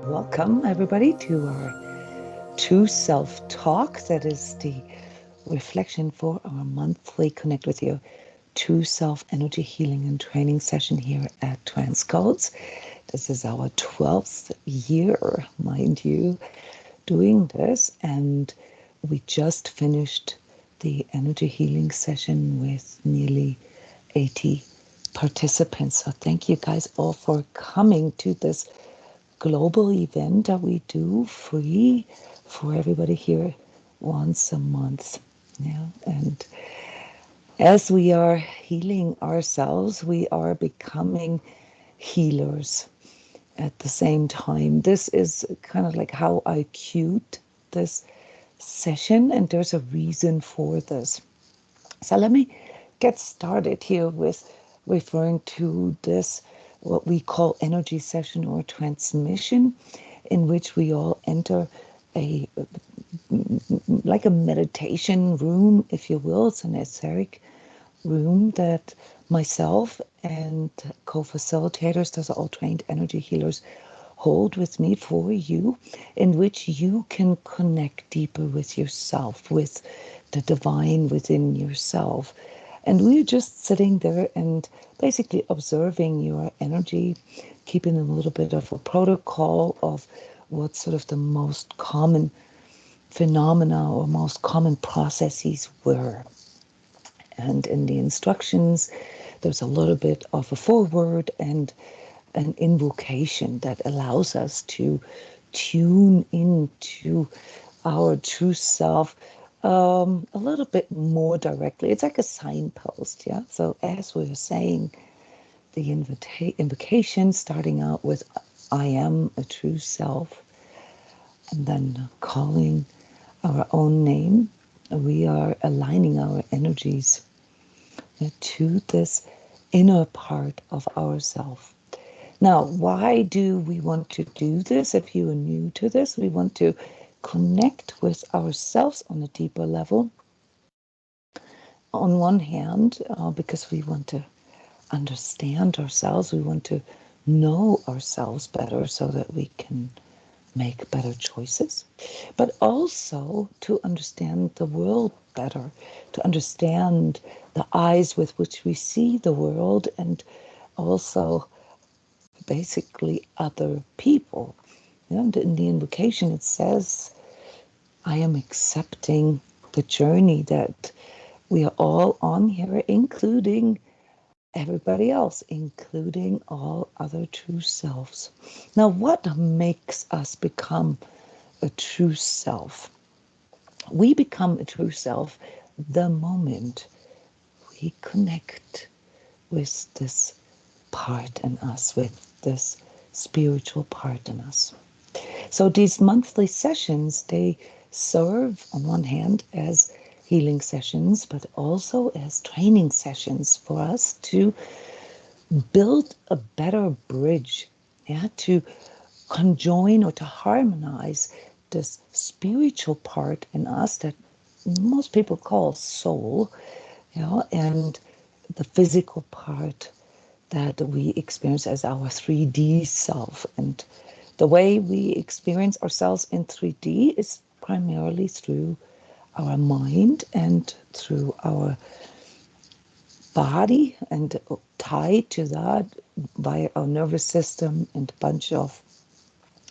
Welcome, everybody, to our True Self Talk. That is the reflection for our monthly Connect with Your True Self Energy Healing and Training session here at transCODES. This is our 12th year, mind you, doing this, and we just finished the energy healing session with nearly 80 participants. So thank you guys all for coming to this global event that we do free for everybody here once a month. Yeah, and as we are healing ourselves, we are becoming healers at the same time. This is kind of like how I cued this session, and there's a reason for this. So let me get started here with referring to this, what we call energy session or transmission, in which we all enter a like a meditation room, if you will. It's an etheric room that myself and co-facilitators, those are all trained energy healers, hold with me for you, in which you can connect deeper with yourself, with the divine within yourself. And we're just sitting there and basically observing your energy, keeping a little bit of a protocol of what sort of the most common phenomena or most common processes were. And in the instructions, there's a little bit of a foreword and an invocation that allows us to tune into our true self a little bit more directly. It's like a signpost, yeah? So as we were saying, the invocation starting out with I am a true self, and then calling our own name, we are aligning our energies to this inner part of ourself. Now, why do we want to do this? If you are new to this, we want to connect with ourselves on a deeper level. On one hand, because we want to understand ourselves, we want to know ourselves better so that we can make better choices, but also to understand the world better, to understand the eyes with which we see the world, and also basically other people. And in the invocation, it says, I am accepting the journey that we are all on here, including everybody else, including all other true selves. Now, what makes us become a true self? We become a true self the moment we connect with this part in us, with this spiritual part in us. So these monthly sessions, they serve on one hand as healing sessions, but also as training sessions for us to build a better bridge, yeah, to conjoin or to harmonize this spiritual part in us that most people call soul, you know, and the physical part that we experience as our 3D self. And the way we experience ourselves in 3D is primarily through our mind and through our body, and tied to that by our nervous system and a bunch of,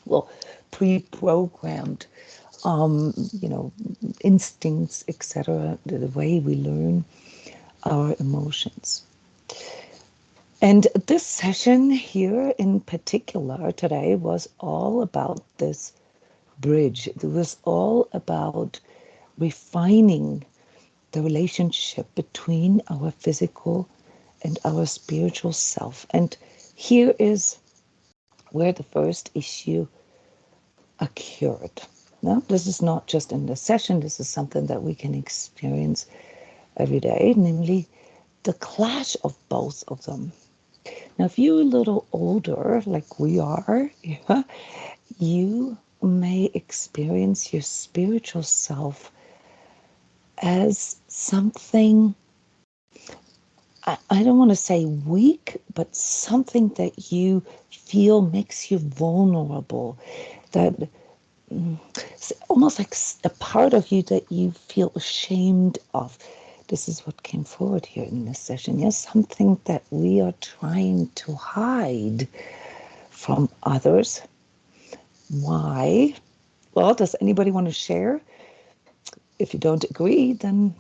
well, pre-programmed, you know, instincts, etc., the way we learn our emotions. And this session here in particular today was all about this bridge. It was all about refining the relationship between our physical and our spiritual self. And here is where the first issue occurred. Now, this is not just in the session, this is something that we can experience every day, namely the clash of both of them. Now, if you're a little older, like we are, yeah, you may experience your spiritual self as something I don't want to say weak, but something that you feel makes you vulnerable, that it's almost like a part of you that you feel ashamed of. This is what came forward here in this session. Yes, something that we are trying to hide from others. Why? Well, does anybody want to share? If you don't agree, then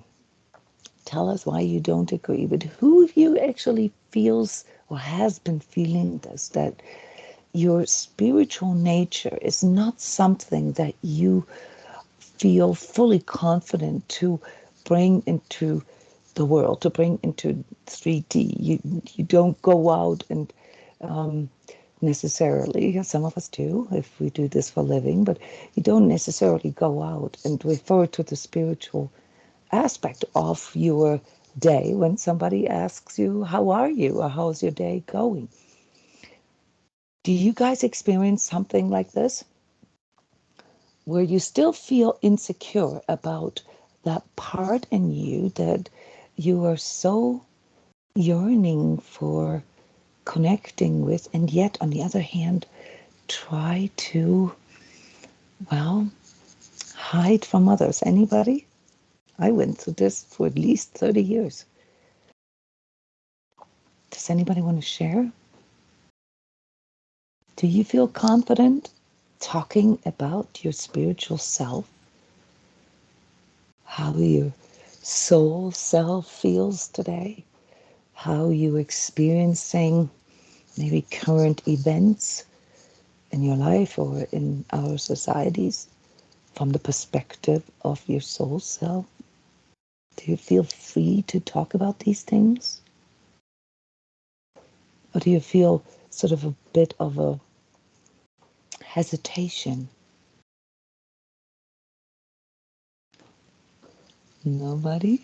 tell us why you don't agree. But who of you actually feels or has been feeling this, that your spiritual nature is not something that you feel fully confident to bring into the world, to bring into 3D. You don't go out and necessarily, some of us do if we do this for a living, but you don't necessarily go out and refer to the spiritual aspect of your day when somebody asks you, how are you, or how's your day going? Do you guys experience something like this, where you still feel insecure about that part in you that you are so yearning for connecting with, and yet on the other hand try to, well, hide from others? Anybody? I went through this for at least 30 years. Does anybody want to share? Do you feel confident talking about your spiritual self? How your soul self feels today? How you're experiencing maybe current events in your life or in our societies from the perspective of your soul self? Do you feel free to talk about these things? Or do you feel sort of a bit of a hesitation? Nobody?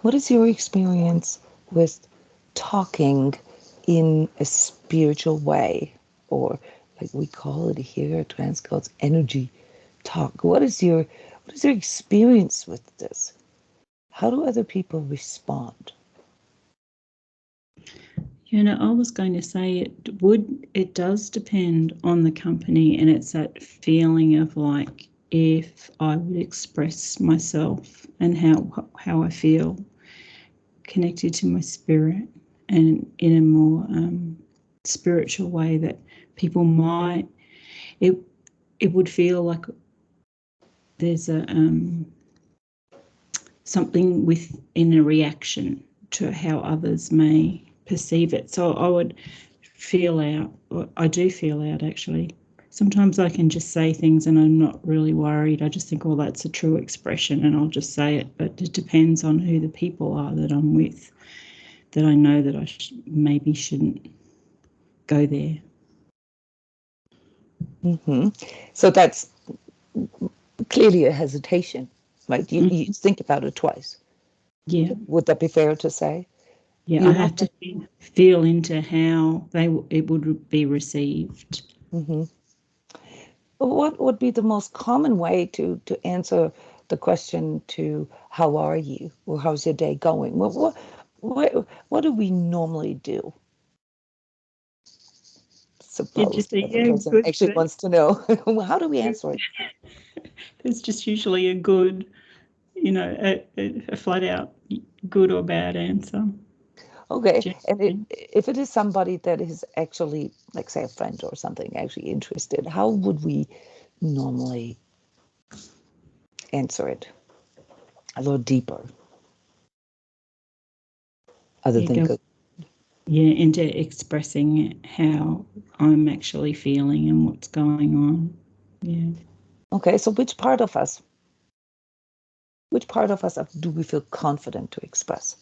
What is your experience with talking in a spiritual way, or like we call it here at transCODES, energy talk? What is your experience with this? How do other people respond? I was going to say it does depend on the company, and it's that feeling of like, if I would express myself and how I feel connected to my spirit and in a more spiritual way, that people might, it would feel like there's a something within a reaction to how others may perceive it. So I would feel out, or I do feel out actually. Sometimes I can just say things and I'm not really worried. I just think, well, that's a true expression and I'll just say it. But it depends on who the people are that I'm with, that I know that I maybe shouldn't go there. Mm-hmm. So that's clearly a hesitation, right? You think about it twice. Yeah. Would that be fair to say? Yeah, I You have to feel into how it would be received. mm-hmm. What would be the most common way to answer the question to how are you, or how's your day going? What do we normally do? You Suppose just say, that the yeah, person good. actually wants to know. How do we answer it? There's just usually a good, a flat out good or bad answer. Okay, and Generally. if it is somebody that is actually, like say a friend or something, actually interested, how would we normally answer it a little deeper, other Yeah, than good? into expressing how I'm actually feeling and what's going on. Yeah. Okay, so which part of us do we feel confident to express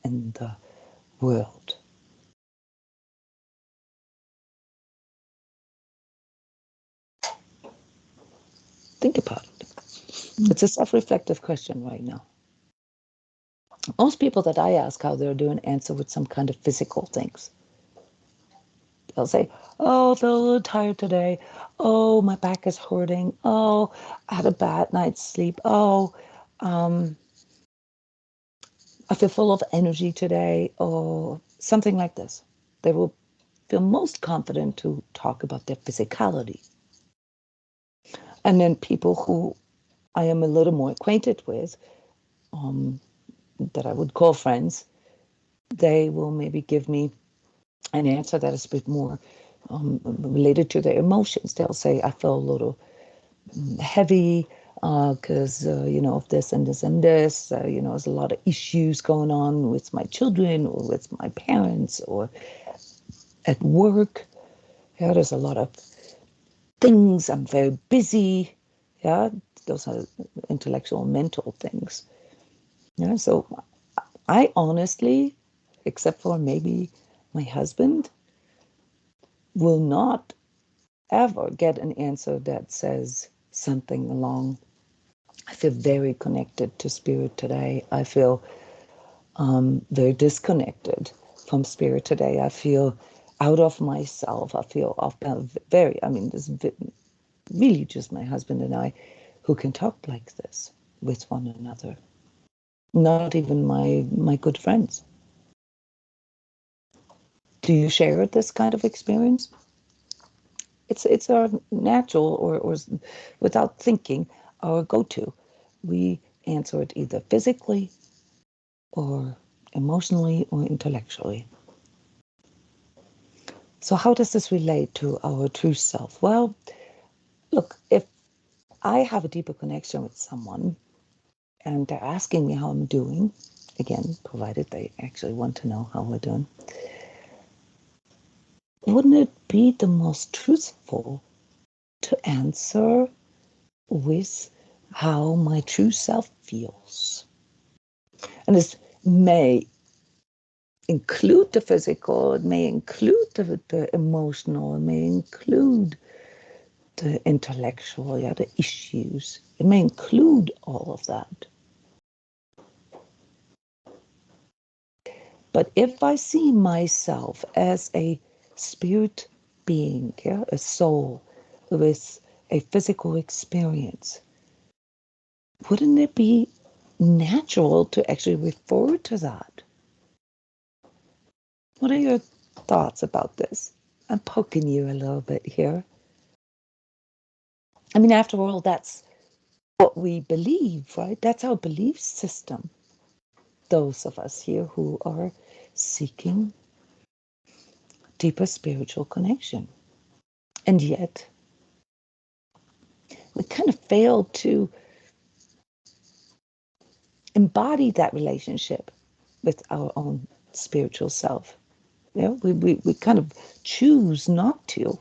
in the world? Think about it. It's a self-reflective question right now. Most people that I ask how they're doing answer with some kind of physical things. They'll say, oh, I feel a little tired today. Oh, my back is hurting. Oh, I had a bad night's sleep. Oh, I feel full of energy today, or something like this. They will feel most confident to talk about their physicality. And then people who I am a little more acquainted with, that I would call friends, they will maybe give me an answer that is a bit more related to their emotions. They'll say, I feel a little heavy because, of this and this and this. There's a lot of issues going on with my children or with my parents or at work. Yeah, there's a lot of things. I'm very busy. Yeah, those are intellectual, mental things. Yeah, so I honestly, except for maybe my husband, will not ever get an answer that says something along, I feel very connected to spirit today. I feel very disconnected from spirit today. I feel out of myself. I feel off balance. This is really just my husband and I who can talk like this with one another. Not even my good friends. Do you share this kind of experience? It's our natural or without thinking our go-to. We answer it either physically or emotionally or intellectually. So how does this relate to our true self? Well, look, if I have a deeper connection with someone and they're asking me how I'm doing, again, provided they actually want to know how we're doing, wouldn't it be the most truthful to answer with how my true self feels? And this may include the physical, it may include the emotional, it may include the intellectual, yeah, the issues. It may include all of that. But if I see myself as a spirit being, yeah, a soul with a physical experience, wouldn't it be natural to actually refer to that? What are your thoughts about this? I'm poking you a little bit here. I mean, after all, that's what we believe, right? That's our belief system. Those of us here who are seeking deeper spiritual connection. And yet, we kind of fail to embody that relationship with our own spiritual self. We kind of choose not to.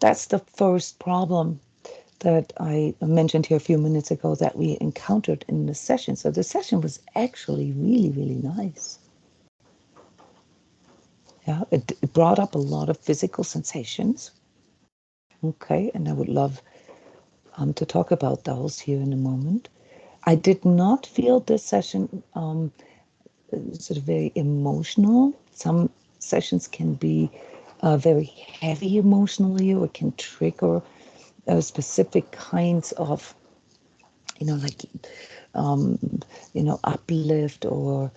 That's the first problem that I mentioned here a few minutes ago that we encountered in the session. So the session was actually really, really nice. Yeah, it brought up a lot of physical sensations. Okay, and I would love to talk about those here in a moment. I did not feel this session sort of very emotional. Some sessions can be very heavy emotionally or can trigger specific kinds of, like, uplift or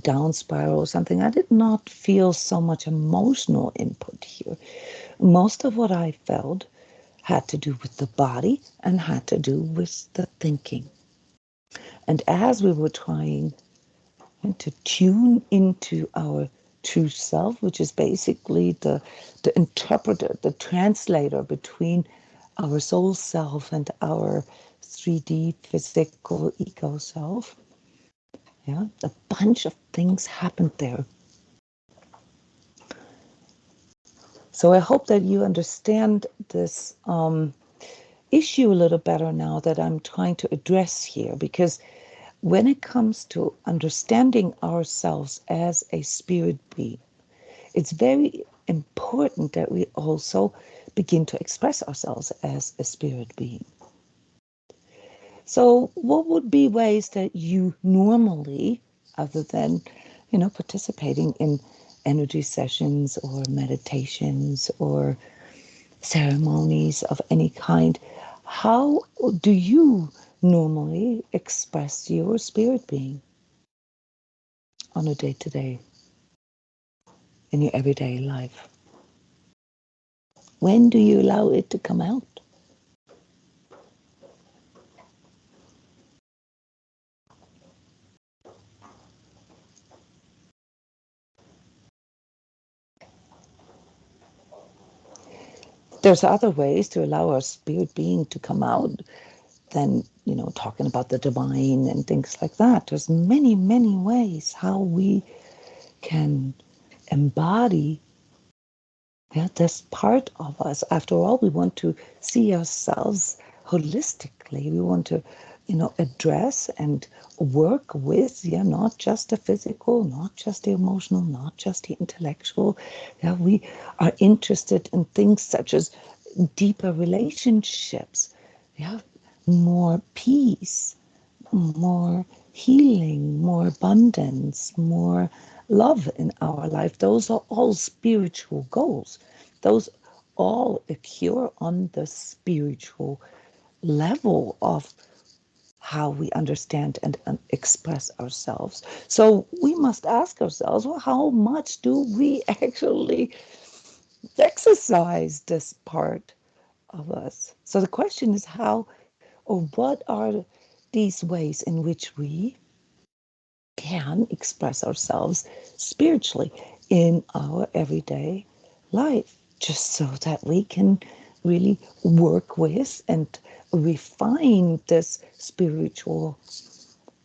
down spiral or something. I did not feel so much emotional input here. Most of what I felt had to do with the body and had to do with the thinking. And as we were trying to tune into our true self, which is basically the interpreter, the translator between our soul self and our 3D physical ego self. Yeah, a bunch of things happened there. So I hope that you understand this issue a little better now that I'm trying to address here, because when it comes to understanding ourselves as a spirit being, it's very important that we also begin to express ourselves as a spirit being. So what would be ways that you normally, other than participating in energy sessions or meditations or ceremonies of any kind. How do you normally express your spirit being on a day-to-day in your everyday life? When do you allow it to come out? There's other ways to allow our spirit being to come out than, talking about the divine and things like that. There's many, many ways how we can embody this part of us. After all, we want to see ourselves holistically. We want to, address and work with, not just the physical, not just the emotional, not just the intellectual. Yeah, we are interested in things such as deeper relationships, yeah, more peace, more healing, more abundance, more love in our life. Those are all spiritual goals. Those all occur on the spiritual level of how we understand and express ourselves. So we must ask ourselves, well, how much do we actually exercise this part of us? So the question is how or what are these ways in which we can express ourselves spiritually in our everyday life, just so that we can really work with and refine this spiritual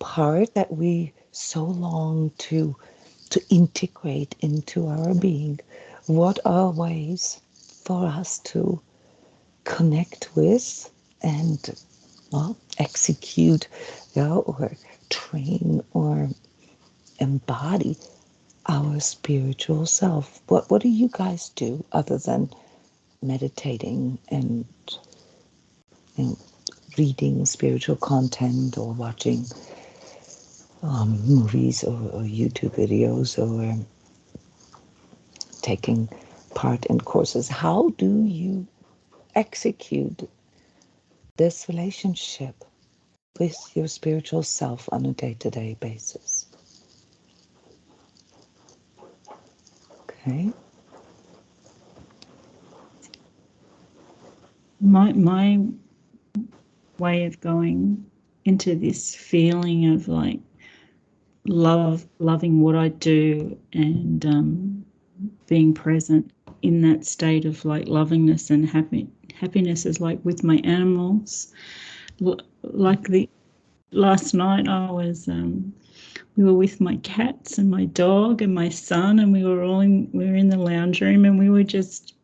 part that we so long to integrate into our being. What are ways for us to connect with and, well, execute, or train or embody our spiritual self? What do you guys do other than meditating and reading spiritual content or watching movies or YouTube videos or taking part in courses? How do you execute this relationship with your spiritual self on a day-to-day basis? Okay. My way of going into this feeling of like loving what I do and being present in that state of like lovingness and happiness is like with my animals. Like the last night I was we were with my cats and my dog and my son, and we were in the lounge room, and we were just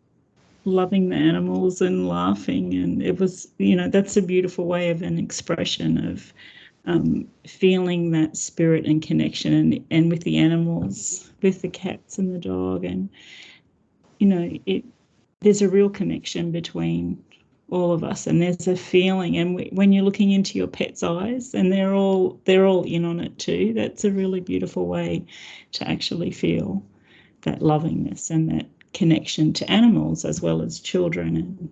loving the animals and laughing, and it was, that's a beautiful way of an expression of feeling that spirit and connection, and with the animals, with the cats and the dog, and there's a real connection between all of us, and there's a feeling, and when you're looking into your pet's eyes and they're all in on it too, that's a really beautiful way to actually feel that lovingness and that connection to animals as well as children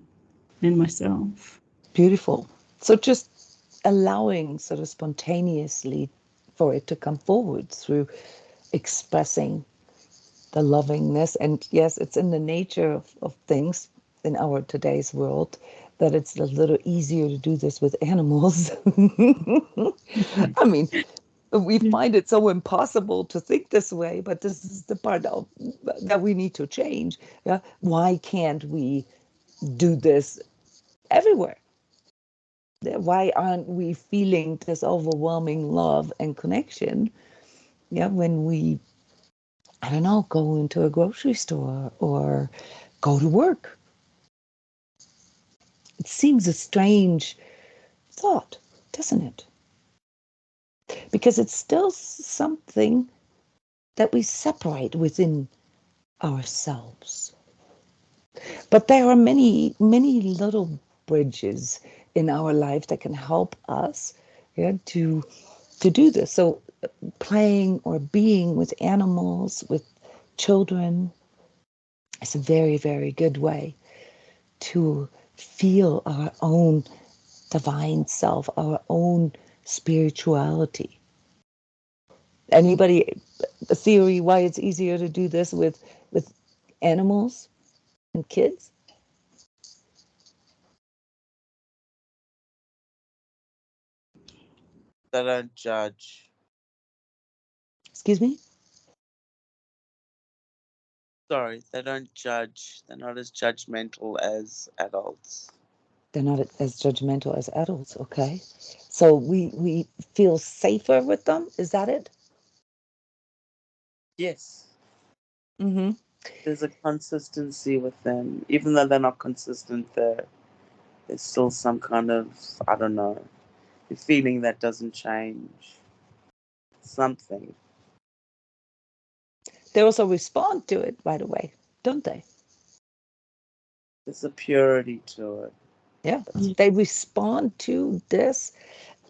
and myself. Beautiful. So just allowing sort of spontaneously for it to come forward through expressing the lovingness. And yes, it's in the nature of things in our today's world that it's a little easier to do this with animals. I mean, we find it so impossible to think this way, but this is the part that we need to change. Yeah, why can't we do this everywhere? Why aren't we feeling this overwhelming love and connection? Yeah, when we, I don't know, go into a grocery store or go to work. It seems a strange thought, doesn't it? Because it's still something that we separate within ourselves. But there are many, many little bridges in our life that can help us, yeah, to do this. So playing or being with animals, with children, is a very, very good way to feel our own divine self, our own spirituality. Anybody a theory why it's easier to do this with animals and kids? They don't judge. Excuse me? Sorry, they don't judge. They're not as judgmental as adults. They're not as judgmental as adults, okay? So we feel safer with them, is that it? Yes. Mm-hmm. There's a consistency with them. Even though they're not consistent, there's still some kind of, I don't know, a feeling that doesn't change. Something. They also respond to it right away, don't they? There's a purity to it. Yeah. Yeah. They respond to this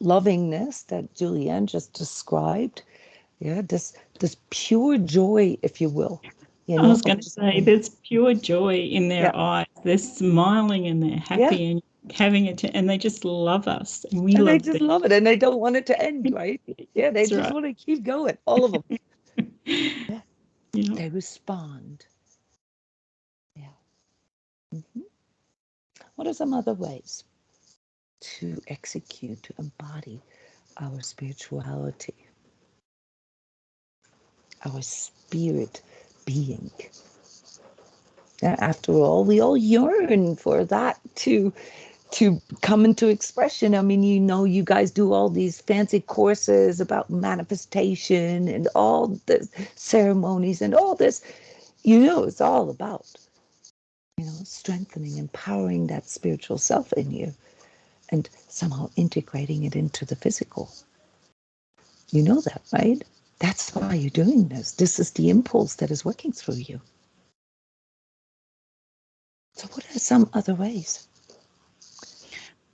lovingness that Julianne just described. Yeah, this pure joy, if you will. You I know, was going to say, there's pure joy in their yeah, eyes. They're smiling and they're yeah. happy and having it, and they just love us, and we And they love just them. love it, and they don't want it to end, right? Yeah, they That's just right. want to keep going, all of them. Yeah, Yeah. they respond. Yeah. Mhm. What are some other ways to execute, to embody our spirituality, our spirit being? After all, we all yearn for that to come into expression. I mean, you know, you guys do all these fancy courses about manifestation and all the ceremonies and all this. You know, it's all about, you know, strengthening, empowering that spiritual self in you and somehow integrating it into the physical. You know that, right? That's why you're doing this. This is the impulse that is working through you. So, what are some other ways?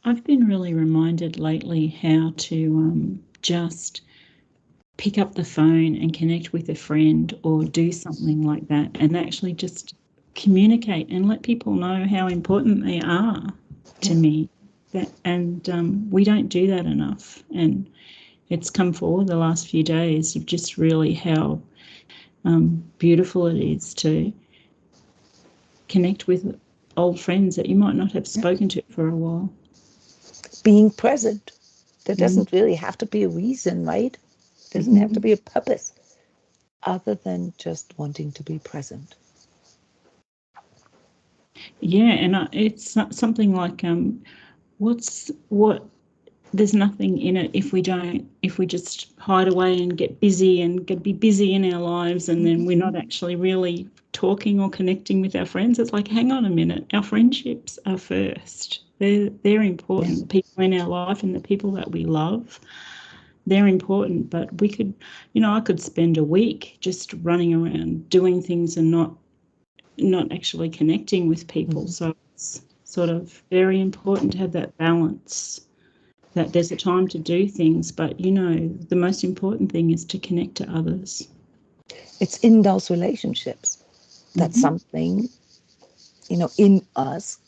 I've been really reminded lately how to just pick up the phone and connect with a friend or do something like that, and actually just communicate and let people know how important they are to Yeah. me. We don't do that enough, and it's come forward the last few days of just really how beautiful it is to connect with old friends that you might not have spoken to for a while. Being present. There Mm. doesn't really have to be a reason, right? There doesn't have to be a purpose other than just wanting to be present. Yeah, and it's something like what there's nothing in it if we just hide away and get busy and be busy in our lives, and then we're not actually really talking or connecting with our friends. It's like, hang on a minute, our friendships are first. They're important. Yeah. The people in our life and the people that we love, they're important. But we could, I could spend a week just running around doing things and not actually connecting with people. So it's sort of very important to have that balance, that there's a time to do things, but the most important thing is to connect to others. It's in those relationships that Mm-hmm. something, in us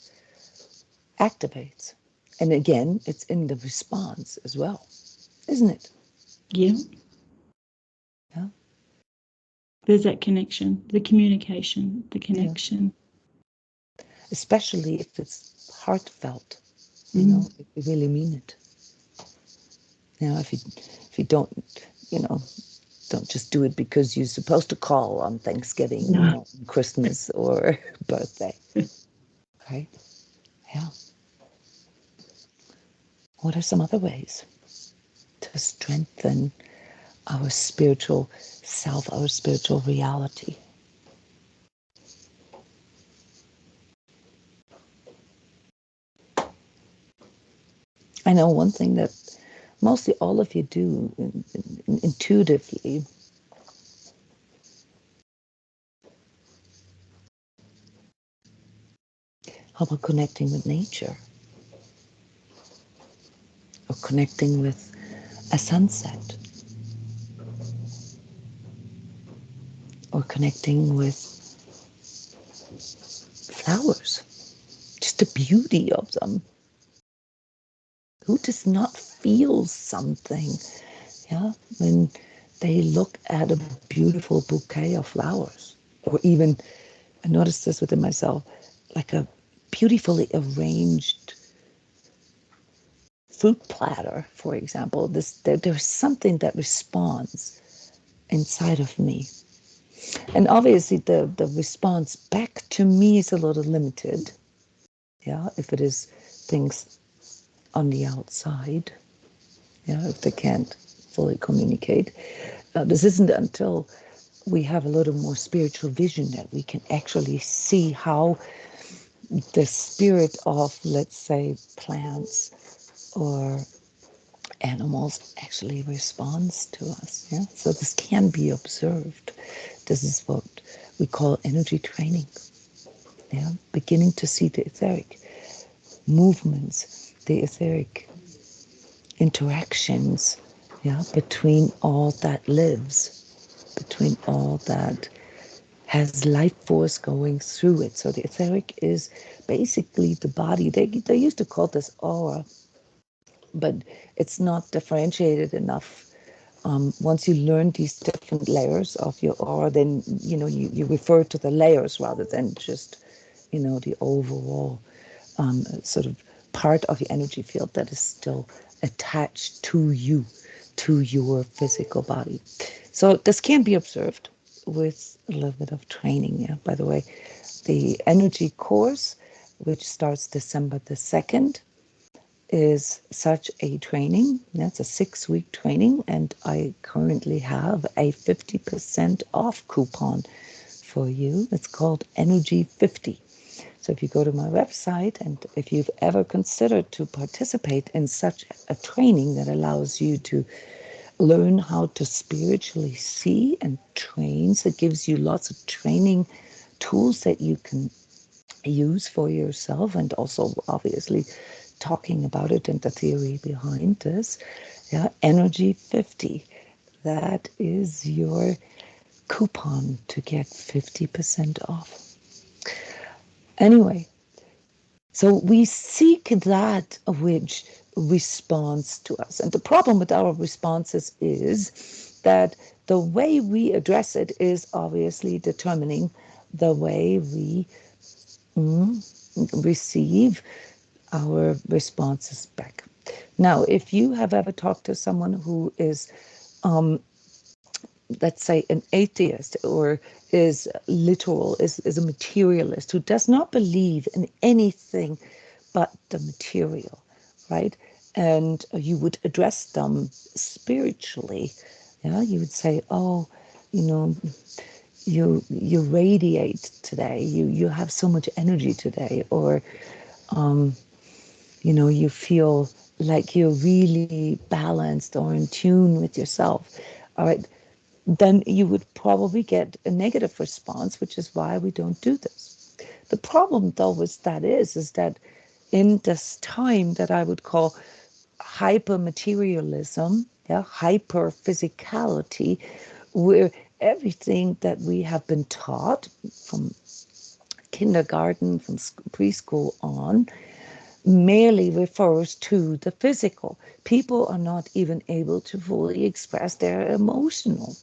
activates. And again, it's in the response as well, isn't it? Yeah. Yeah. There's that connection, the communication, the Yeah. connection. Especially if it's heartfelt, Mm. if you really mean it. If you don't, you know, don't just do it because you're supposed to call on Thanksgiving No. or Christmas or birthday. Right? Yeah. What are some other ways to strengthen our spiritual self, our spiritual reality? I know one thing that mostly all of you do intuitively. How about connecting with nature or connecting with a sunset? or connecting with flowers, just the beauty of them. Who does not feel something, yeah, when they look at a beautiful bouquet of flowers? Or even, I noticed this within myself, like a beautifully arranged fruit platter, for example. There's something that responds inside of me. And obviously the response back to me is a little limited, yeah, if it is things on the outside, yeah, if they can't fully communicate. This isn't until we have a little more spiritual vision that we can actually see how the spirit of, let's say, plants or animals actually responds to us. Yeah? So this can be observed. This is what we call energy training. Yeah? Beginning to see the etheric movements, the etheric interactions, yeah, between all that lives, between all that has life force going through it. So the etheric is basically the body. They used to call this aura, but it's not differentiated enough. Once you learn these different layers of your aura, then you refer to the layers rather than just the overall sort of part of your energy field that is still attached to you, to your physical body. So this can be observed with a little bit of training. Yeah. By the way, the energy course, which starts December the 2nd, is such a training. That's a 6-week training, and I currently have a 50% off coupon for you. It's called Energy 50. So if you go to my website, and if you've ever considered to participate in such a training that allows you to learn how to spiritually see and train, so it gives you lots of training tools that you can use for yourself, and also obviously talking about it and the theory behind this. Yeah, Energy 50. That is your coupon to get 50% off. Anyway, so we seek that which responds to us. And the problem with our responses is that the way we address it is obviously determining the way we receive our responses back. Now, if you have ever talked to someone who is, let's say, an atheist, or is literal, is a materialist, who does not believe in anything but the material, right? And you would address them spiritually. Yeah, you would say, oh, you radiate today. You have so much energy today, or you feel like you're really balanced or in tune with yourself. All right, then you would probably get a negative response, which is why we don't do this. The problem, though, with that is that in this time that I would call hyper materialism, yeah, hyper physicality, where everything that we have been taught from kindergarten, from preschool on, merely refers to the physical. People are not even able to fully express their emotional.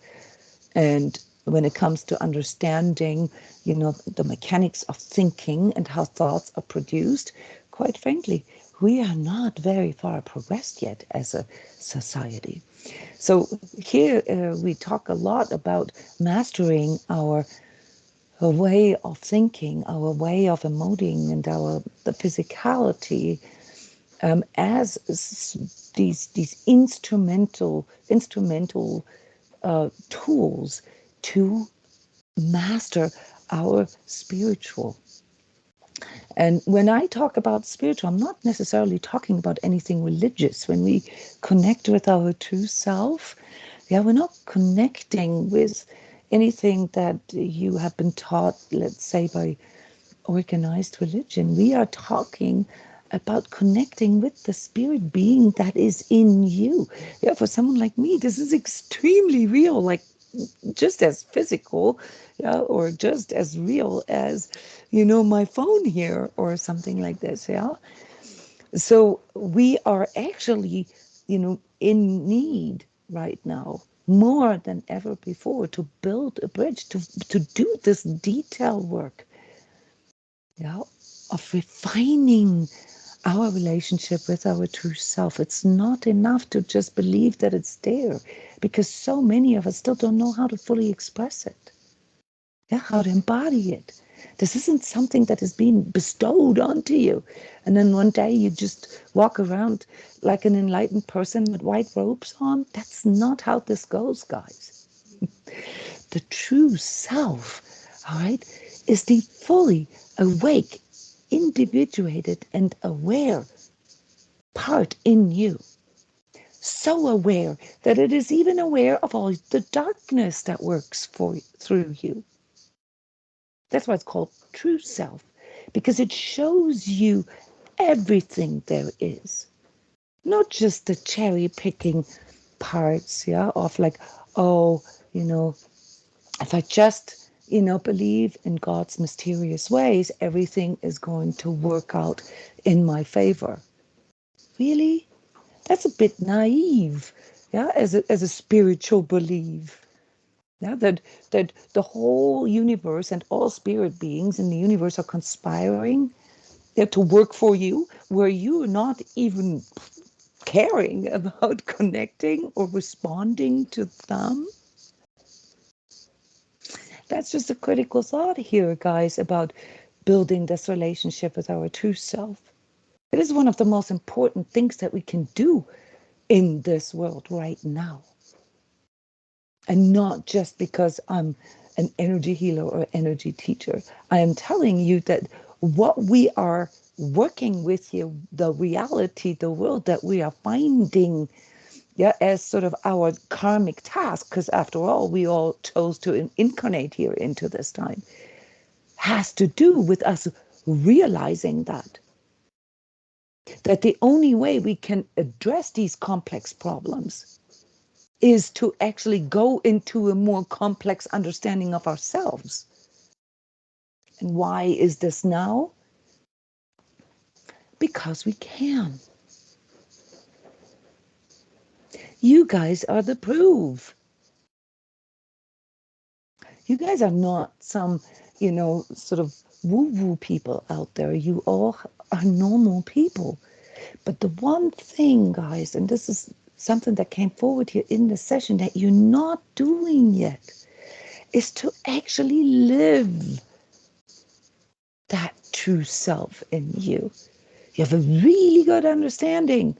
And when it comes to understanding, the mechanics of thinking and how thoughts are produced, quite frankly, we are not very far progressed yet as a society. So here we talk a lot about mastering our way of thinking, our way of emoting, and the physicality as these instrumental tools to master our spiritual. And when I talk about spiritual, I'm not necessarily talking about anything religious. When we connect with our true self, yeah, we're not connecting with anything that you have been taught, let's say, by organized religion. We are talking about connecting with the spirit being that is in you. Yeah, for someone like me, this is extremely real. Like, just as physical, yeah, or just as real as, my phone here or something like this, yeah. So we are actually, in need right now more than ever before to build a bridge, to do this detail work, yeah, of refining our relationship with our true self. It's not enough to just believe that it's there, because so many of us still don't know how to fully express it. Yeah, how to embody it. This isn't something that is being bestowed onto you. And then one day you just walk around like an enlightened person with white robes on. That's not how this goes, guys. The true self, all right, is the fully awake, individuated, and aware part in you. So aware that it is even aware of all the darkness that works through you. That's why it's called true self, because it shows you everything there is, not just the cherry picking parts, yeah, of like, oh, if I just, believe in God's mysterious ways, everything is going to work out in my favor. Really? That's a bit naive, yeah, as a spiritual belief. Yeah, that the whole universe and all spirit beings in the universe are conspiring, yeah, to work for you, where you're not even caring about connecting or responding to them. That's just a critical thought here, guys, about building this relationship with our true self. It is one of the most important things that we can do in this world right now. And not just because I'm an energy healer or energy teacher. I am telling you that what we are working with here, the reality, the world that we are finding, yeah, as sort of our karmic task, because after all, we all chose to incarnate here into this time, has to do with us realizing that the only way we can address these complex problems is to actually go into a more complex understanding of ourselves. And why is this now? Because we can. You guys are the proof. You guys are not some, sort of woo-woo people out there. You all are normal people. But the one thing, guys, and this is something that came forward here in the session that you're not doing yet, is to actually live that true self in you. You have a really good understanding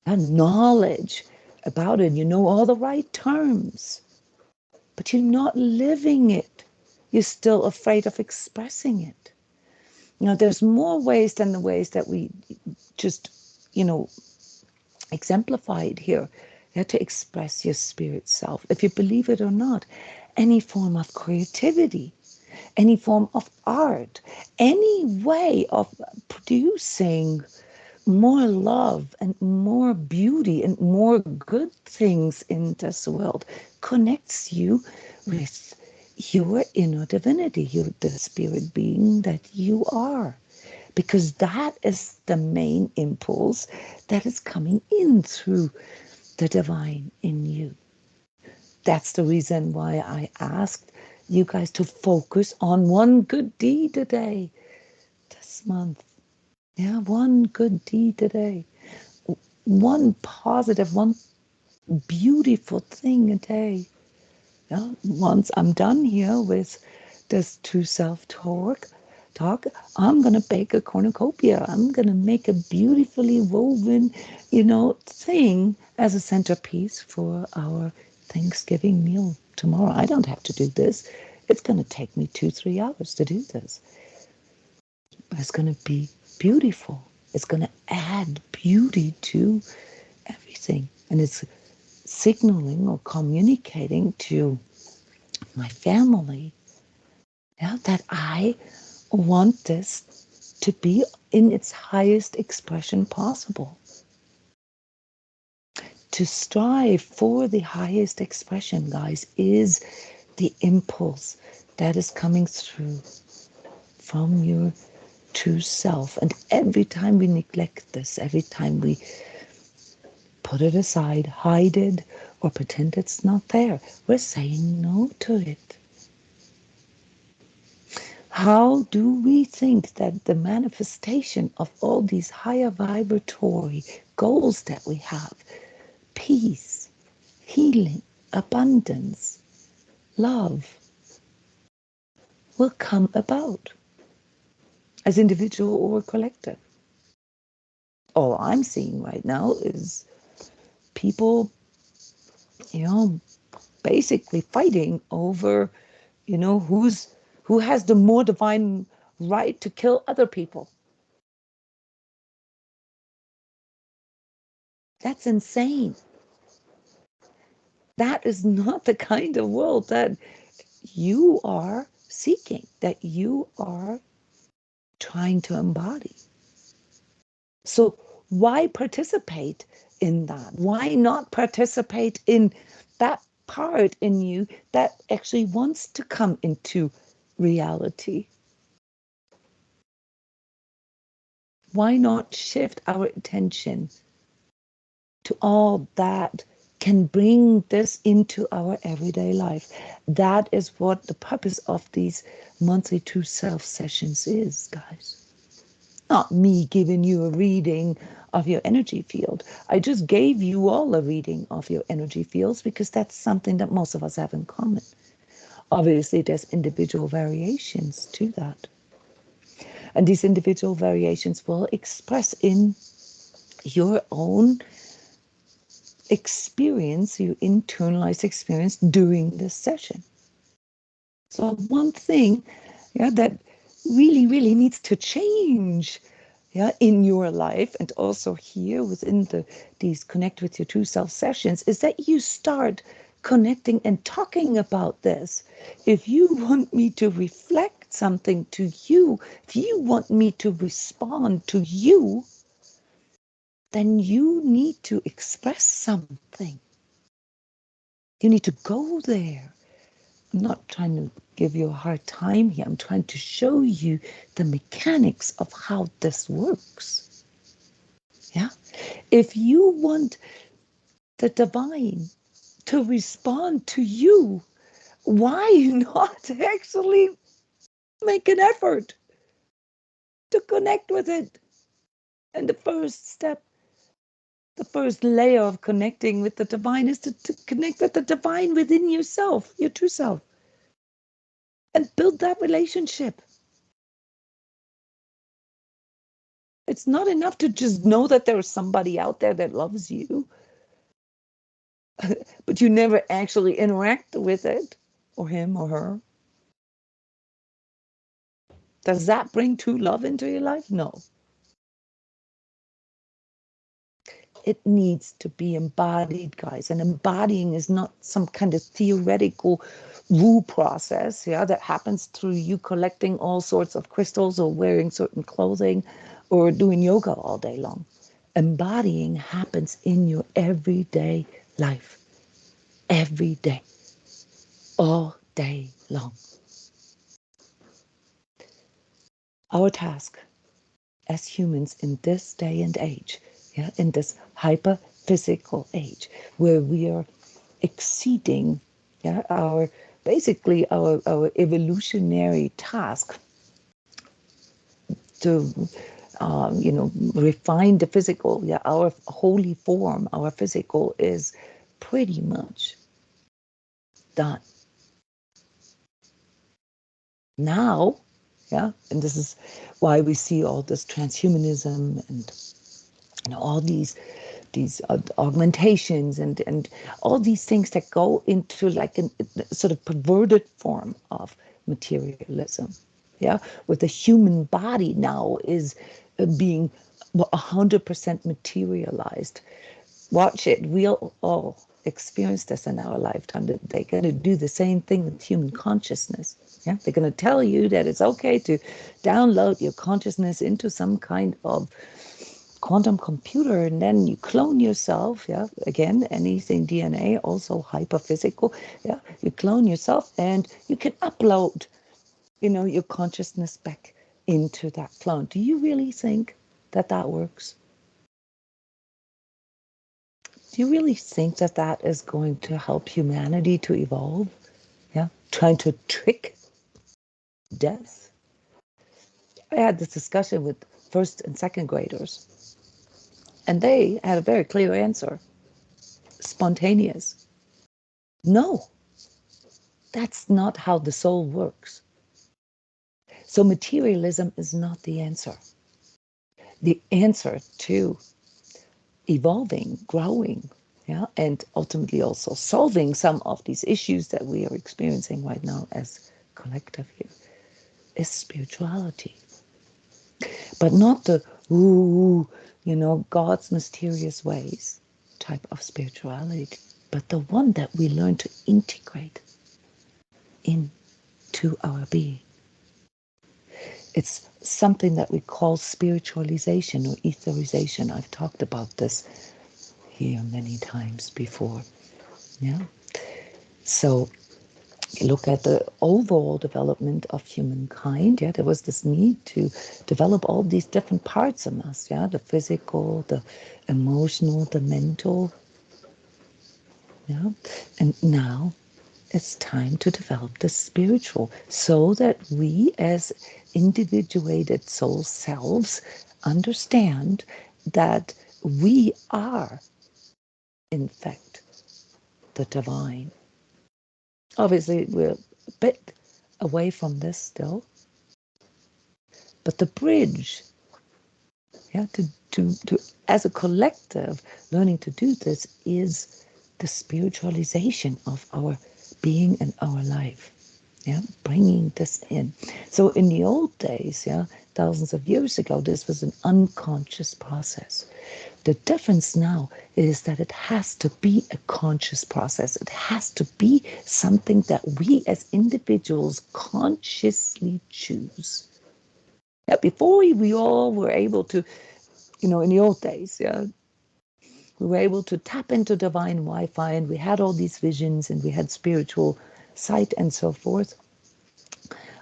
and knowledge about it. You know all the right terms, but you're not living it. You're still afraid of expressing it. There's more ways than the ways that we just, exemplified here. You have to express your spirit self, if you believe it or not. Any form of creativity, any form of art, any way of producing more love and more beauty and more good things in this world connects you with your inner divinity, the spirit being that you are. Because that is the main impulse that is coming in through the divine in you. That's the reason why I asked you guys to focus on one good deed today, this month. Yeah, one good deed today. One positive, one beautiful thing a day. Yeah, once I'm done here with this true self talk, I'm gonna bake a cornucopia. I'm gonna make a beautifully woven, thing as a centerpiece for our Thanksgiving meal tomorrow. I don't have to do this. It's gonna take me 2-3 hours to do this. But it's gonna be beautiful. It's gonna add beauty to everything. And it's signaling or communicating to my family, yeah, that I want this to be in its highest expression possible. to strive for the highest expression, guys, is the impulse that is coming through from your true self. And every time we neglect this, every time we put it aside, hide it, or pretend it's not there, we're saying no to it. How do we think that the manifestation of all these higher vibratory goals that we have, peace, healing, abundance, love, will come about as individual or collective? All I'm seeing right now is people, basically fighting over, who has the more divine right to kill other people. That's insane. That is not the kind of world that you are seeking, that you are trying to embody. So why participate in that? Why not participate in that part in you that actually wants to come into reality? Why not shift our attention to all that can bring this into our everyday life? That is what the purpose of these monthly True Self sessions is, guys. Not me giving you a reading of your energy field. I just gave you all a reading of your energy fields because that's something that most of us have in common. Obviously, there's individual variations to that. And these individual variations will express in your own experience, your internalized experience during this session. So one thing that really needs to change in your life, and also here within these Connect with Your True Self sessions, is that you start connecting and talking about this. If you want me to reflect something to you, if you want me to respond to you, then you need to express something. You need to go there. I'm not trying to give you a hard time here. I'm trying to show you the mechanics of how this works. Yeah? If you want the divine to respond to you, why not actually make an effort to connect with it? And the first step, the first layer of connecting with the divine is to connect with the divine within yourself, your true self, and build that relationship. It's not enough to just know that there's somebody out there that loves you, but you never actually interact with it, or him or her. Does that bring true love into your life? No. It needs to be embodied, guys. And embodying is not some kind of theoretical woo process, that happens through you collecting all sorts of crystals or wearing certain clothing or doing yoga all day long. Embodying happens in your everyday life. Every day. All day long. Our task as humans in this day and age, in this hyper-physical age, where we are exceeding our evolutionary task to refine the physical. Our holy form, our physical, is pretty much done. Now, and this is why we see all this transhumanism and all these augmentations and all these things that go into like a sort of perverted form of materialism, where the human body now is being 100% materialized. Watch it. We'll all experience this in our lifetime. They're going to do the same thing with human consciousness. They're going to tell you that it's okay to download your consciousness into some kind of quantum computer, and then you clone yourself. Yeah, again, anything DNA, also hyperphysical. Yeah, you clone yourself, and you can upload, your consciousness back into that clone. Do you really think that that works? Do you really think that that is going to help humanity to evolve? Yeah, trying to trick death. I had this discussion with first and second graders, and they had a very clear answer: spontaneous. No, that's not how the soul works. So materialism is not the answer. The answer to evolving, growing, yeah, and ultimately also solving some of these issues that we are experiencing right now as collective here is spirituality. But not the, God's mysterious ways type of spirituality, but the one that we learn to integrate into our being. It's something that we call spiritualization or etherization. I've talked about this here many times before. Yeah. So look at the overall development of humankind. Yeah, there was this need to develop all these different parts in us. Yeah, the physical, the emotional, the mental. Yeah, and now it's time to develop the spiritual, so that we as individuated soul selves understand that we are, in fact, the divine. Obviously, we're a bit away from this still, but the bridge, yeah, to as a collective, learning to do this is the spiritualization of our being and our life. Yeah, bringing this in. So in the old days, yeah, thousands of years ago, this was an unconscious process. The difference now is that it has to be a conscious process. It has to be something that we as individuals consciously choose. Yeah, before we all were able to, in the old days, yeah, we were able to tap into divine Wi-Fi, and we had all these visions, and we had spiritual sight and so forth,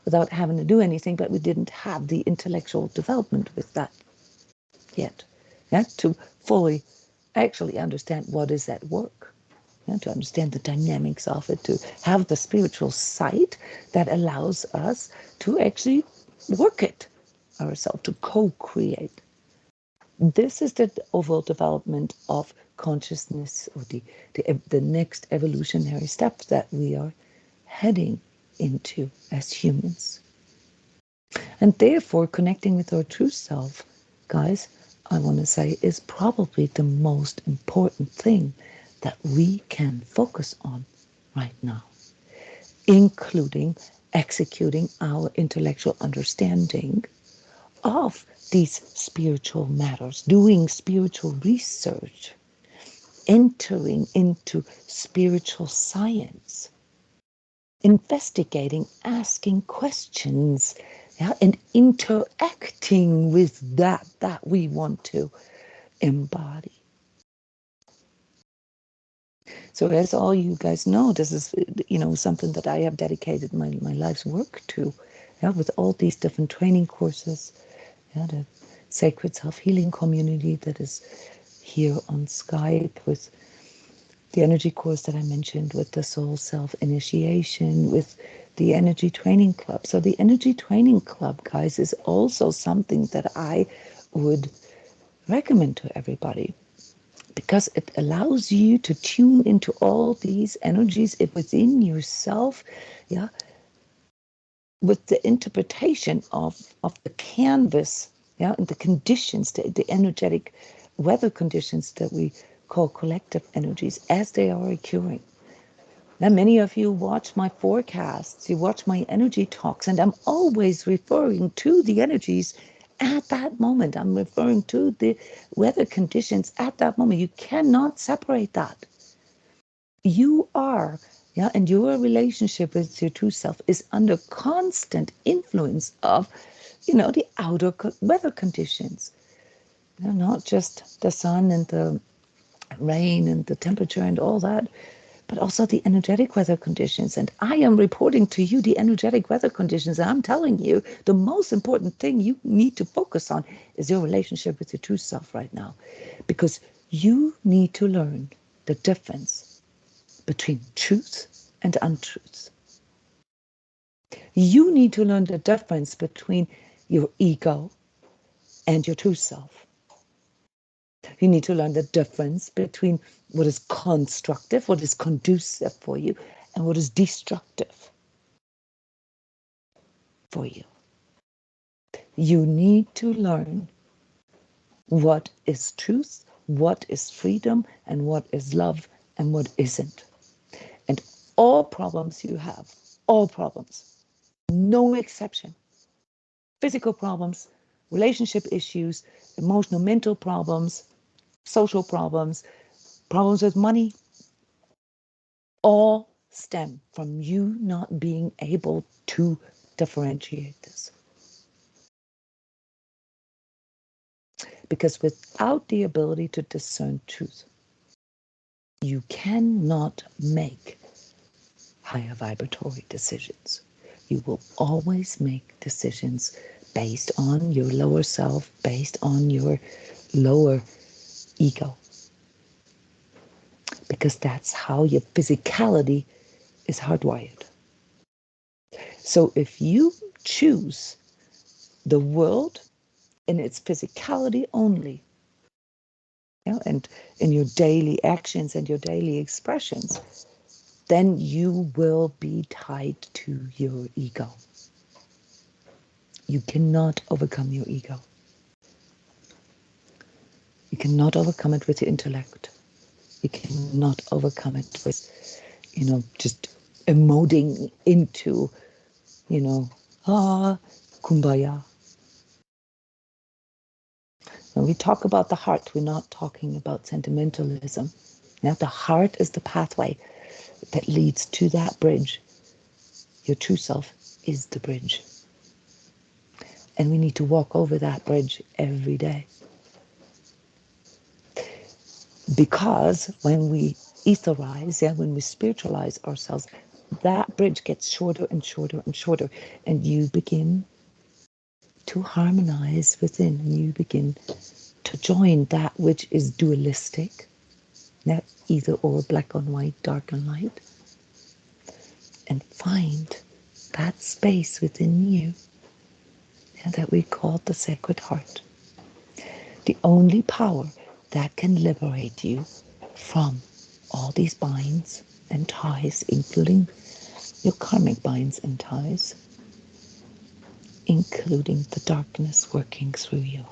without having to do anything, but we didn't have the intellectual development with that yet. Yeah, to fully actually understand what is at work. Yeah, to understand the dynamics of it, to have the spiritual sight that allows us to actually work it ourselves, to co-create. This is the overall development of consciousness, or the next evolutionary step that we are heading into as humans. And therefore, connecting with our true self, guys, I want to say, is probably the most important thing that we can focus on right now, including executing our intellectual understanding of these spiritual matters, doing spiritual research, entering into spiritual science, investigating, asking questions, yeah, and interacting with that we want to embody. So as all you guys know, this is, something that I have dedicated my life's work to, yeah, with all these different training courses, yeah, the Sacred Self-Healing community that is here on Skype, with the energy course that I mentioned, with the soul self initiation, with the energy training club. So the energy training club, guys, is also something that I would recommend to everybody, because it allows you to tune into all these energies within yourself, yeah, with the interpretation of the canvas, yeah, and the conditions, the energetic weather conditions that we call collective energies as they are occurring. Now, many of you watch my forecasts, you watch my energy talks, and I'm always referring to the energies at that moment. I'm referring to the weather conditions at that moment. You cannot separate that. You are, yeah, and your relationship with your true self is under constant influence of, the outer weather conditions. Not just the sun and the rain and the temperature and all that, but also the energetic weather conditions. And I am reporting to you the energetic weather conditions. And I'm telling you, the most important thing you need to focus on is your relationship with your true self right now. Because you need to learn the difference between truth and untruth. You need to learn the difference between your ego and your true self. You need to learn the difference between what is constructive, what is conducive for you, and what is destructive for you. You need to learn what is truth, what is freedom, and what is love, and what isn't. And all problems you have, all problems, no exception, physical problems, relationship issues, emotional, mental problems, social problems, problems with money, all stem from you not being able to differentiate this. Because without the ability to discern truth, you cannot make higher vibratory decisions. You will always make decisions based on your lower self, based on your lower ego. Because that's how your physicality is hardwired. So if you choose the world in its physicality only, and in your daily actions and your daily expressions, then you will be tied to your ego. You cannot overcome your ego. You cannot overcome it with your intellect. You cannot overcome it with, just emoting into, kumbaya. When we talk about the heart, we're not talking about sentimentalism. Now, the heart is the pathway that leads to that bridge. Your true self is the bridge. And we need to walk over that bridge every day. Because when we etherize, when we spiritualize ourselves, that bridge gets shorter and shorter and shorter. And you begin to harmonize within. And you begin to join that which is dualistic, not either or, black and white, dark and light. And find that space within you that we call the sacred heart. The only power that can liberate you from all these binds and ties, including your karmic binds and ties, including the darkness working through you.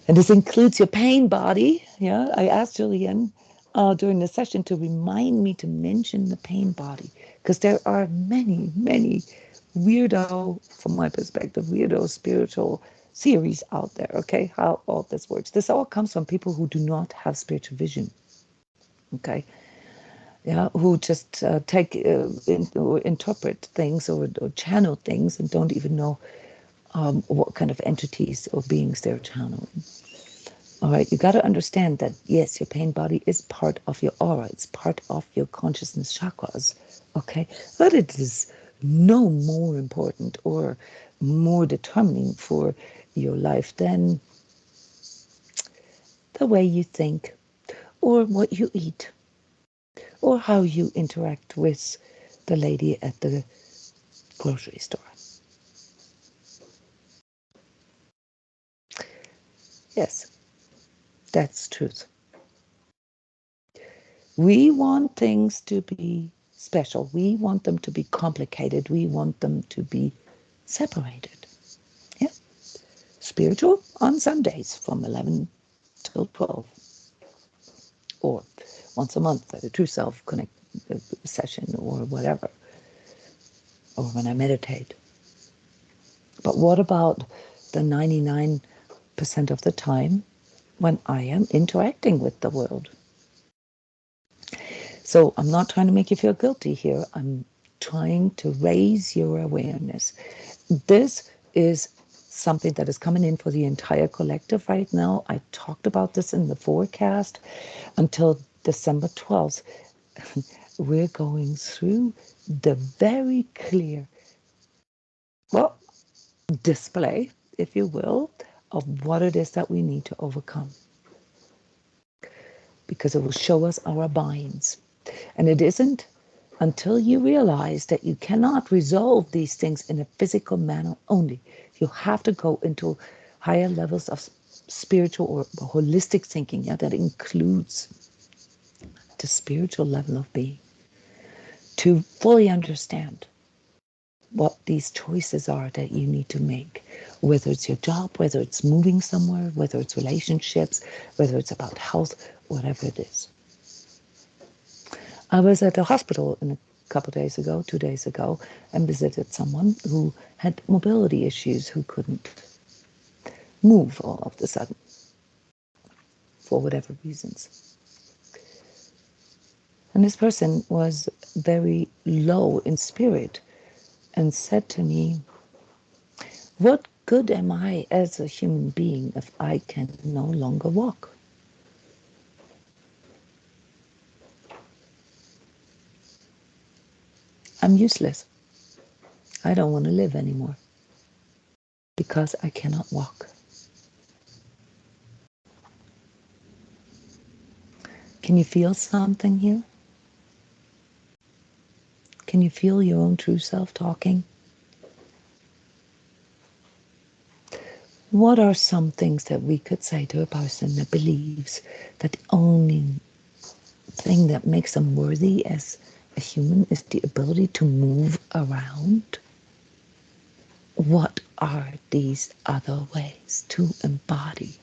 And this includes your pain body. I asked Julian during the session to remind me to mention the pain body, because there are many, many weirdo, from my perspective, weirdo spiritual theories out there, okay, how all this works. This all comes from people who do not have spiritual vision, okay, who just or interpret things or channel things and don't even know what kind of entities or beings they're channeling. All right, you got to understand that, yes, your pain body is part of your aura. It's part of your consciousness chakras, okay? But it is no more important or more determining for your life than the way you think or what you eat or how you interact with the lady at the grocery store. Yes, that's truth. We want things to be special. We want them to be complicated. We want them to be separated. Yeah. Spiritual on Sundays from 11 till 12. Or once a month at a True Self Connect session or whatever. Or when I meditate. But what about the 99% of the time when I am interacting with the world? So I'm not trying to make you feel guilty here. I'm trying to raise your awareness. This is something that is coming in for the entire collective right now. I talked about this in the forecast. Until December 12th, we're going through the very clear, well, display, if you will, of what it is that we need to overcome. Because it will show us our binds. And it isn't until you realize that you cannot resolve these things in a physical manner only. You have to go into higher levels of spiritual or holistic thinking. Yeah, that includes the spiritual level of being, to fully understand what these choices are that you need to make, whether it's your job, whether it's moving somewhere, whether it's relationships, whether it's about health, whatever it is. I was at the hospital a couple of days ago, 2 days ago, and visited someone who had mobility issues, who couldn't move all of a sudden for whatever reasons. And this person was very low in spirit and said to me, "What good am I as a human being if I can no longer walk?" I'm useless. I don't want to live anymore because I cannot walk. Can you feel something here? Can you feel your own true self talking? What are some things that we could say to a person that believes that the only thing that makes them worthy as a human is the ability to move around? What are these other ways to embody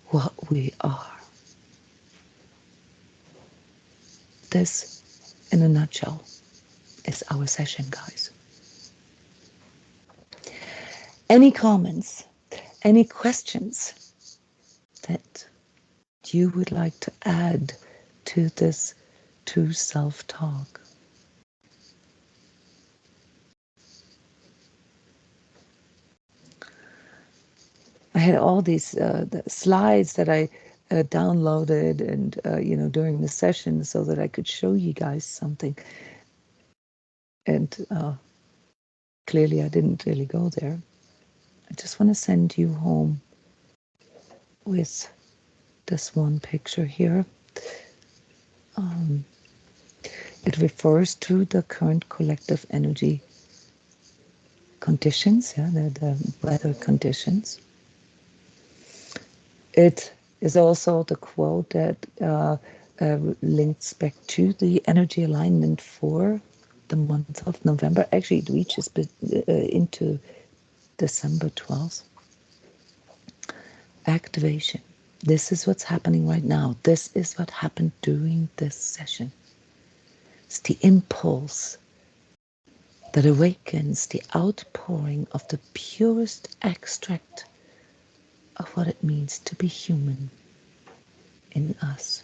what we are? This, in a nutshell, is our session, guys. Any comments, any questions that you would like to add to this true self-talk? I had all these the slides that I downloaded and during the session so that I could show you guys something. And clearly I didn't really go there. I just want to send you home with this one picture here. It refers to the current collective energy conditions, the weather conditions. It is also the quote that links back to the energy alignment for the month of November. Actually, it reaches into December 12th. Activation. This is what's happening right now. This is what happened during this session. It's the impulse that awakens the outpouring of the purest extract of what it means to be human in us.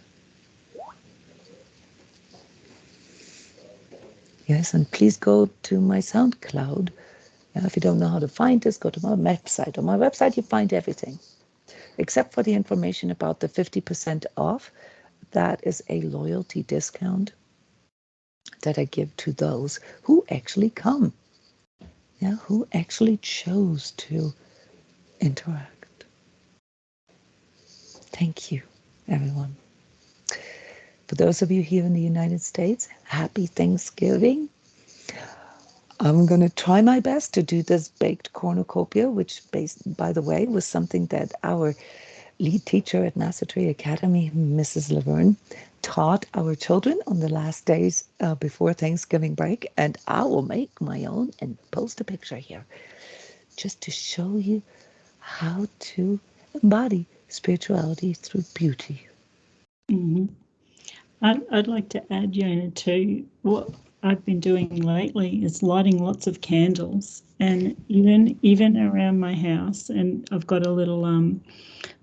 Yes, and please go to my SoundCloud. If you don't know how to find this, go to my website. On my website, you find everything, except for the information about the 50% off. That is a loyalty discount that I give to those who actually come, who actually chose to interact. Thank you, everyone. For those of you here in the United States, happy Thanksgiving. I'm going to try my best to do this baked cornucopia, which, by the way, was something that our lead teacher at Master Tree Academy, Mrs. Laverne, taught our children on the last days before Thanksgiving break. And I will make my own and post a picture here just to show you how to embody spirituality through beauty. Mm-hmm. I'd like to add, Jona, too, what I've been doing lately is lighting lots of candles, and even around my house, and I've got a little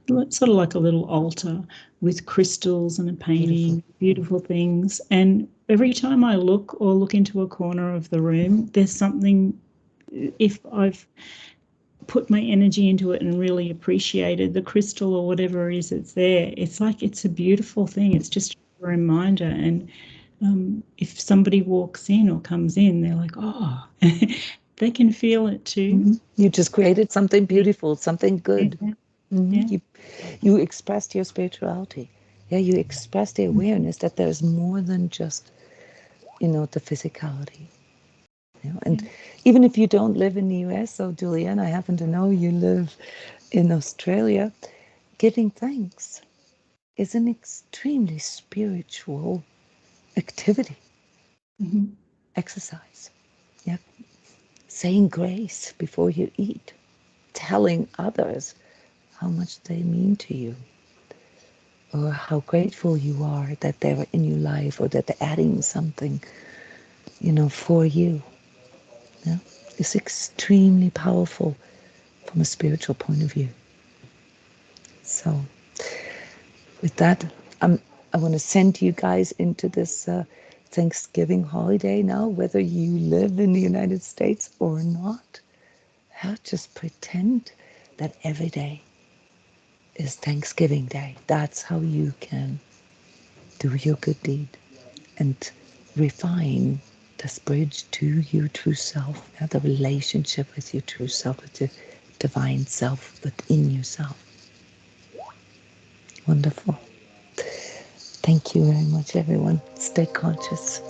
sort of like a little altar with crystals and a painting, beautiful things. And every time I look into a corner of the room, there's something if I've put my energy into it and really appreciated the crystal or whatever it is that's there, it's like it's a beautiful thing. It's just a reminder. And if somebody walks in or comes in, they're like, oh, they can feel it too. Mm-hmm. You just created something beautiful, something good. Mm-hmm. You expressed your spirituality. Yeah, you expressed the awareness that there's more than just, the physicality. And even if you don't live in the US, so Julianne, I happen to know you live in Australia, giving thanks is an extremely spiritual activity, exercise. Yeah, saying grace before you eat, telling others how much they mean to you, or how grateful you are that they're in your life, or that they're adding something, for you. Yeah, it's extremely powerful from a spiritual point of view. So, with that, I want to send you guys into this Thanksgiving holiday now, whether you live in the United States or not. Just pretend that every day is Thanksgiving Day. That's how you can do your good deed and refine this bridge to your true self, the relationship with your true self, with the divine self within yourself. Wonderful. Thank you very much, everyone. Stay conscious.